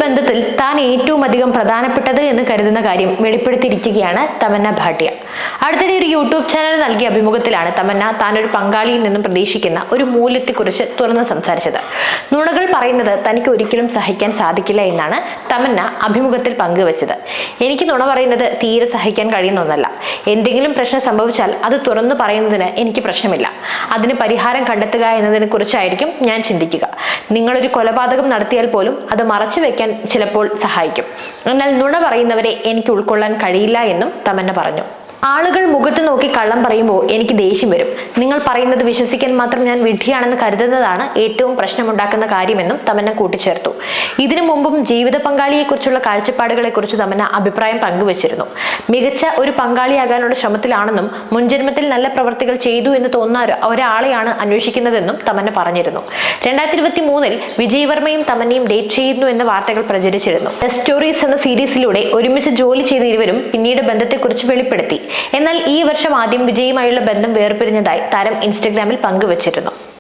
ബന്ധത്തിൽ താൻ ഏറ്റവും അധികം പ്രധാനപ്പെട്ടത് എന്ന് കരുതുന്ന കാര്യം വെളിപ്പെടുത്തിയിരിക്കുകയാണ് തമന്ന ഭാട്ടിയ. അടുത്തിടെ ഒരു യൂട്യൂബ് ചാനൽ നൽകിയ അഭിമുഖത്തിലാണ് തമന്ന താൻ ഒരു പങ്കാളിയിൽ നിന്നും പ്രതീക്ഷിക്കുന്ന ഒരു മൂല്യത്തെക്കുറിച്ച് തുറന്ന് സംസാരിച്ചത്. നുണകൾ പറയുന്നത് തനിക്ക് ഒരിക്കലും സഹിക്കാൻ സാധിക്കില്ല എന്നാണ് തമന്ന അഭിമുഖത്തിൽ പങ്കുവച്ചത്. എനിക്ക് നുണ പറയുന്നത് തീരെ സഹിക്കാൻ കഴിയുന്ന ഒന്നല്ല. എന്തെങ്കിലും പ്രശ്നം സംഭവിച്ചാൽ അത് തുറന്നു പറയുന്നതിന് എനിക്ക് പ്രശ്നമില്ല. അതിന് പരിഹാരം കണ്ടെത്തുക എന്നതിനെ കുറിച്ചായിരിക്കും ഞാൻ ചിന്തിക്കുക. നിങ്ങളൊരു കൊലപാതകം നടത്തിയാൽ പോലും അത് മറച്ചു വെക്കാൻ ചിലപ്പോൾ സഹായിക്കും. എന്നാൽ നുണ പറയുന്നവരെ എനിക്ക് ഉൾക്കൊള്ളാൻ കഴിയില്ല എന്നും തമന്ന പറഞ്ഞു. ആളുകൾ മുഖത്ത് നോക്കി കള്ളം പറയുമ്പോൾ എനിക്ക് ദേഷ്യം വരും. നിങ്ങൾ പറയുന്നത് വിശ്വസിക്കാൻ മാത്രം ഞാൻ വിഡ്ഢിയാണെന്ന് കരുതുന്നതാണ് ഏറ്റവും പ്രശ്നമുണ്ടാക്കുന്ന കാര്യമെന്നും തമന്ന കൂട്ടിച്ചേർത്തു. ഇതിനു മുമ്പും ജീവിത പങ്കാളിയെക്കുറിച്ചുള്ള കാഴ്ചപ്പാടുകളെക്കുറിച്ച് തമന്ന അഭിപ്രായം പങ്കുവച്ചിരുന്നു. മികച്ച ഒരു പങ്കാളിയാകാനുള്ള ശ്രമത്തിലാണെന്നും മുൻജന്മത്തിൽ നല്ല പ്രവർത്തികൾ ചെയ്തു എന്ന് തോന്നുന്ന ഒരാളെയാണ് അന്വേഷിക്കുന്നതെന്നും തമന്ന പറഞ്ഞിരുന്നു. 2023 വിജയ് വർമ്മയും തമന്നയും ഡേറ്റ് ചെയ്യുന്നു എന്ന വാർത്തകൾ പ്രചരിച്ചിരുന്നു. ടെസ്റ്റ് സ്റ്റോറീസ് എന്ന സീരീസിലൂടെ ഒരുമിച്ച് ജോലി ചെയ്ത ഇരുവരും പിന്നീട് ബന്ധത്തെക്കുറിച്ച് വെളിപ്പെടുത്തി. എന്നാൽ ഈ വർഷം ആദ്യം വിജയുമായുള്ള ബന്ധം വേർപിരിഞ്ഞതായി താരം ഇൻസ്റ്റഗ്രാമിൽ പങ്കുവച്ചിരുന്നു.